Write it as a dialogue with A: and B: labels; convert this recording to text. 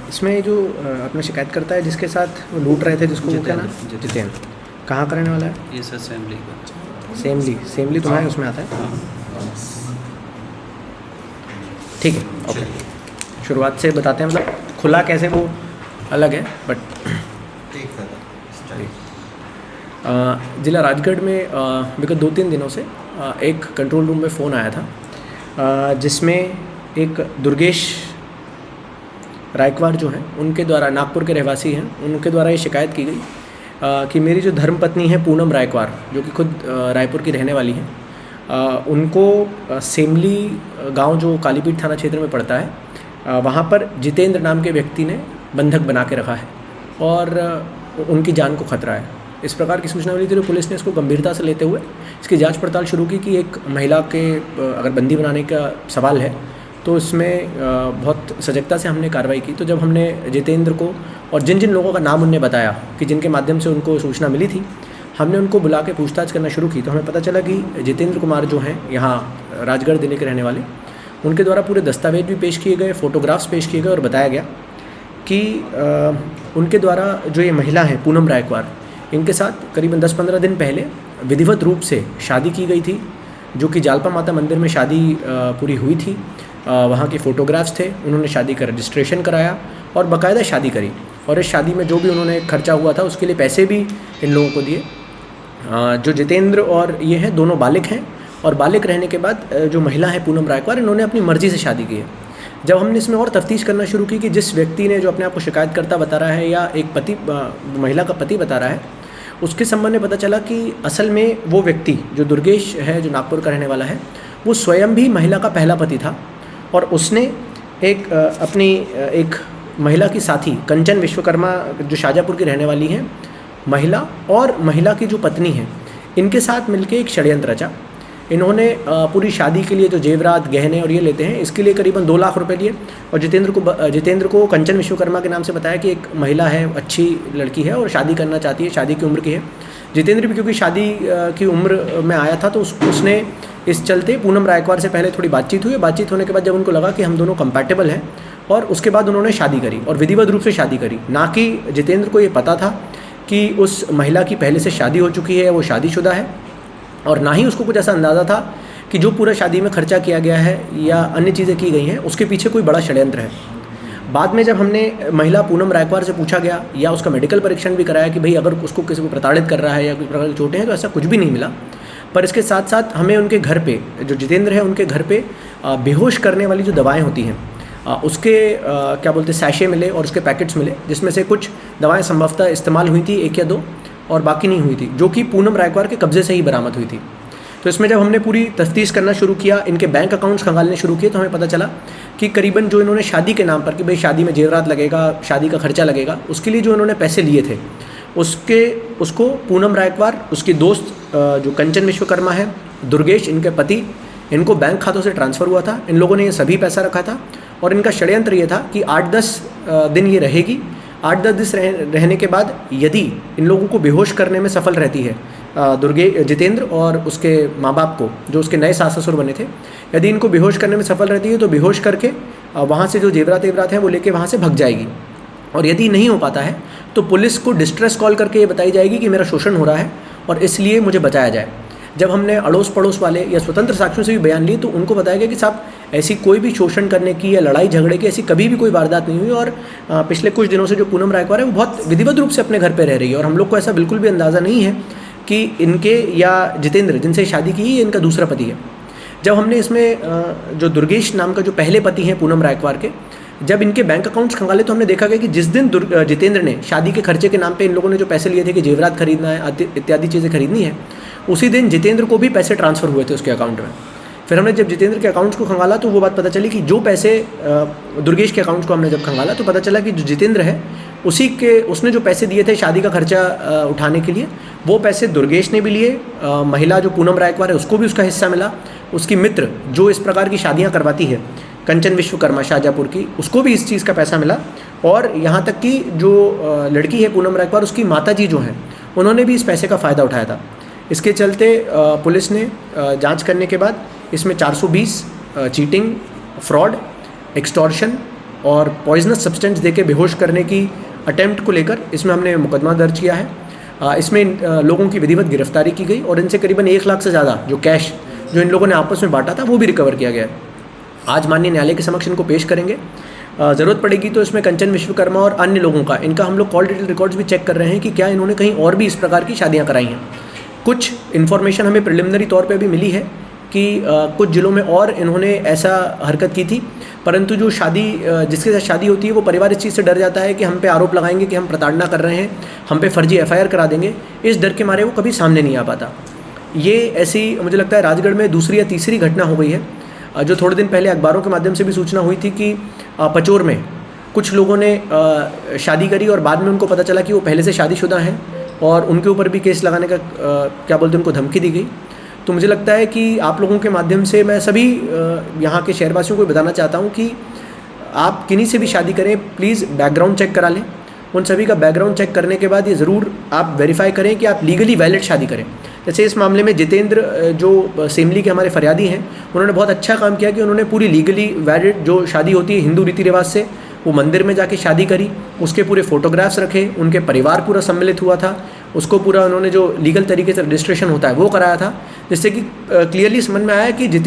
A: इसमें जो आपने शिकायत करता है जिसके साथ वो लूट रहे थे, जिसको वो क्या नाम? जितेंद्र। कहाँ का रहने वाला है?
B: ये असेंबली का।
A: सेमली तुम्हारे उसमें आता है? ठीक है, ओके। शुरुआत से बताते हैं, मतलब खुला कैसे वो अलग है, बट ज़िला राजगढ़ में विगत 2-3 दिनों से एक कंट्रोल रूम में फ़ोन आया था, जिसमें एक दुर्गेश रायकवार जो हैं, उनके द्वारा, नागपुर के रहवासी हैं, उनके द्वारा ये शिकायत की गई कि मेरी जो धर्मपत्नी है पूनम रायकवार, जो कि खुद रायपुर की रहने वाली हैं, उनको सेमली गांव जो कालीपीठ थाना क्षेत्र में पड़ता है, वहाँ पर जितेंद्र नाम के व्यक्ति ने बंधक बना के रखा है और उनकी जान को खतरा है। इस प्रकार की सूचना मिली थी तो पुलिस ने इसको गंभीरता से लेते हुए इसकी जांच पड़ताल शुरू की कि एक महिला के अगर बंदी बनाने का सवाल है तो इसमें बहुत सजगता से हमने कार्रवाई की। तो जब हमने जितेंद्र को और जिन जिन लोगों का नाम उनने बताया कि जिनके माध्यम से उनको सूचना मिली थी, हमने उनको बुला के पूछताछ करना शुरू की, तो हमें पता चला कि जितेंद्र कुमार जो हैं यहाँ राजगढ़ जिले के रहने वाले, उनके द्वारा पूरे दस्तावेज भी पेश किए गए, फ़ोटोग्राफ्स पेश किए गए और बताया गया कि उनके द्वारा जो ये महिला है पूनम रायकवार, इनके साथ करीबन 10-15 दिन पहले विधिवत रूप से शादी की गई थी, जो कि जालपा माता मंदिर में शादी पूरी हुई थी। वहाँ के फ़ोटोग्राफ्स थे, उन्होंने शादी का रजिस्ट्रेशन कराया और बाकायदा शादी करी, और इस शादी में जो भी उन्होंने खर्चा हुआ था उसके लिए पैसे भी इन लोगों को दिए। जो जितेंद्र और ये हैं दोनों बालिग हैं, और बालिग रहने के बाद जो महिला है पूनम रायकवार, इन्होंने अपनी मर्ज़ी से शादी की है। जब हमने इसमें और तफ्तीश करना शुरू की कि जिस व्यक्ति ने, जो अपने आप को शिकायतकर्ता बता रहा है या एक पति, महिला का पति बता रहा है, उसके संबंध में पता चला कि असल में वो व्यक्ति जो दुर्गेश है, जो नागपुर का रहने वाला है, वो स्वयं भी महिला का पहला पति था, और उसने अपनी एक महिला की साथी कंचन विश्वकर्मा, जो शाजापुर की रहने वाली हैं महिला, और महिला की जो पत्नी है, इनके साथ मिलके एक षड्यंत्र रचा। इन्होंने पूरी शादी के लिए जो जेवरात, गहने और ये लेते हैं, इसके लिए करीबन 2 लाख रुपए लिए, और जितेंद्र को कंचन विश्वकर्मा के नाम से बताया कि एक महिला है, अच्छी लड़की है और शादी करना चाहती है, शादी की उम्र की है। जितेंद्र भी क्योंकि शादी की उम्र में आया था, तो उसने इस चलते पूनम रायकवार से पहले थोड़ी बातचीत हुई। बातचीत होने के बाद जब उनको लगा कि हम दोनों कंपैटिबल हैं, और उसके बाद उन्होंने शादी करी, और विधिवत रूप से शादी करी। ना कि जितेंद्र को ये पता था कि उस महिला की पहले से शादी हो चुकी है, वो शादीशुदा है, और ना ही उसको कुछ ऐसा अंदाज़ा था कि जो पूरा शादी में खर्चा किया गया है या अन्य चीज़ें की गई हैं, उसके पीछे कोई बड़ा षड्यंत्र है। बाद में जब हमने महिला पूनम रायकवार से पूछा गया या उसका मेडिकल परीक्षण भी कराया कि भाई अगर उसको किसी को प्रताड़ित कर रहा है या किसी प्रकार की चोटें हैं, तो ऐसा कुछ भी नहीं मिला। पर इसके साथ साथ हमें उनके घर पे, जो जितेंद्र है उनके घर पे बेहोश करने वाली जो दवाएं होती हैं, उसके क्या बोलते हैं, सैशे मिले और उसके पैकेट्स मिले, जिसमें से कुछ दवाएं संभवतः इस्तेमाल हुई थी 1 या 2, और बाकी नहीं हुई थी, जो कि पूनम रायकवार के कब्जे से ही बरामद हुई थी। तो इसमें जब हमने पूरी तफ्तीश करना शुरू किया, इनके बैंक अकाउंट्स खंगालने शुरू किए, तो हमें पता चला कि करीबन जो इन्होंने शादी के नाम पर, कि भाई शादी में जेवरात लगेगा, शादी का खर्चा लगेगा, उसके लिए जो इन्होंने पैसे लिए थे, उसको पूनम रायकवार, उसकी दोस्त जो कंचन विश्वकर्मा है, दुर्गेश इनके पति, इनको बैंक खातों से ट्रांसफ़र हुआ था। इन लोगों ने ये सभी पैसा रखा था, और इनका षड्यंत्र ये था कि 8-10 दिन ये रहेगी। 8-10 दिन रहने के बाद यदि इन लोगों को बेहोश करने में सफल रहती है जितेंद्र और उसके माँ बाप को, जो उसके नए सास ससुर बने थे, यदि इनको बेहोश करने में सफल रहती है तो बेहोश करके वहाँ से जो जेवरात हैं वो लेके वहाँ से भग जाएगी। और यदि नहीं हो पाता है तो पुलिस को डिस्ट्रेस कॉल करके ये बताई जाएगी कि मेरा शोषण हो रहा है और इसलिए मुझे बचाया जाए। जब हमने अड़ोस पड़ोस वाले या स्वतंत्र साक्षियों से भी बयान लिए, तो उनको बताया गया कि साहब ऐसी कोई भी शोषण करने की या लड़ाई झगड़े की ऐसी कभी भी कोई वारदात नहीं हुई, और पिछले कुछ दिनों से जो पूनम रायकवार है वो बहुत विधिवत रूप से अपने घर पे रह रही है, और हम लोग को ऐसा बिल्कुल भी अंदाज़ा नहीं है कि इनके या जितेंद्र जिनसे शादी की ये इनका दूसरा पति है। जब हमने इसमें जो दुर्गेश नाम का जो पहले पति हैं पूनम रायकवार के, जब इनके बैंक अकाउंट्स खंगाले, तो हमने देखा गया कि जिस दिन जितेंद्र ने शादी के खर्चे के नाम पे इन लोगों ने जो पैसे लिए थे कि जेवरात खरीदना है, इत्यादि चीज़ें खरीदनी है, उसी दिन जितेंद्र को भी पैसे ट्रांसफ़र हुए थे उसके अकाउंट में। फिर हमने जब जितेंद्र के अकाउंट्स को खंगाला तो वो बात पता चली कि जो पैसे दुर्गेश के अकाउंट्स को हमने जब खंगाला तो पता चला कि जो जितेंद्र है उसने जो पैसे दिए थे शादी का खर्चा उठाने के लिए, वो पैसे दुर्गेश ने भी लिए। महिला जो पूनम रायकवार है उसको भी उसका हिस्सा मिला। उसकी मित्र जो इस प्रकार की शादियाँ करवाती है, कंचन विश्वकर्मा शाजापुर की, उसको भी इस चीज़ का पैसा मिला। और यहाँ तक कि जो लड़की है पूनम रायकवार, उसकी माताजी जो हैं उन्होंने भी इस पैसे का फ़ायदा उठाया था। इसके चलते पुलिस ने जांच करने के बाद इसमें 420 चीटिंग, फ्रॉड, एक्सटॉर्शन और पॉइजनस सब्सटेंस देके बेहोश करने की अटेम्प्ट को लेकर इसमें हमने मुकदमा दर्ज किया है। इसमें लोगों की विधिवत गिरफ्तारी की गई और इनसे करीबन 1 लाख से ज़्यादा जो कैश जो इन लोगों ने आपस में बांटा था वो भी रिकवर किया गया है। आज माननीय न्यायालय के समक्ष इनको पेश करेंगे। ज़रूरत पड़ेगी तो इसमें कंचन विश्वकर्मा और अन्य लोगों का इनका हम लोग कॉल डिटेल रिकॉर्ड्स भी चेक कर रहे हैं कि क्या इन्होंने कहीं और भी इस प्रकार की शादियाँ कराई हैं। कुछ इन्फॉर्मेशन हमें प्रिलिमिनरी तौर पे भी मिली है कि कुछ ज़िलों में और इन्होंने ऐसा हरकत की थी, परंतु जो शादी जिसके साथ शादी होती है वो परिवार इस चीज़ से डर जाता है कि हम पे आरोप लगाएंगे कि हम प्रताड़ना कर रहे हैं, हम पे फर्जी FIR करा देंगे। इस डर के मारे वो कभी सामने नहीं आ पाता। ये ऐसी मुझे लगता है राजगढ़ में दूसरी या तीसरी घटना हो गई है। जो थोड़े दिन पहले अखबारों के माध्यम से भी सूचना हुई थी कि पचोर में कुछ लोगों ने शादी करी और बाद में उनको पता चला कि वो पहले से शादीशुदा हैं और उनके ऊपर भी केस लगाने का क्या बोलते हैं उनको धमकी दी गई। तो मुझे लगता है कि आप लोगों के माध्यम से मैं सभी यहाँ के शहरवासियों को बताना चाहता हूँ कि आप किन्हीं से भी शादी करें प्लीज़ बैकग्राउंड चेक करा लें। उन सभी का बैकग्राउंड चेक करने के बाद ये ज़रूर आप वेरीफाई करें कि आप लीगली वैलिड शादी करें। जैसे इस मामले में जितेंद्र जो सेमली के हमारे फरियादी हैं, उन्होंने बहुत अच्छा काम किया कि उन्होंने पूरी लीगली वैलिड जो शादी होती है हिंदू रीति रिवाज से, वो मंदिर में जाके शादी करी, उसके पूरे फ़ोटोग्राफ्स रखे, उनके परिवार पूरा सम्मिलित हुआ था, उसको पूरा उन्होंने जो लीगल तरीके से रजिस्ट्रेशन होता है वो कराया था, जिससे कि क्लियरली समझ में आया कि जितेंद्र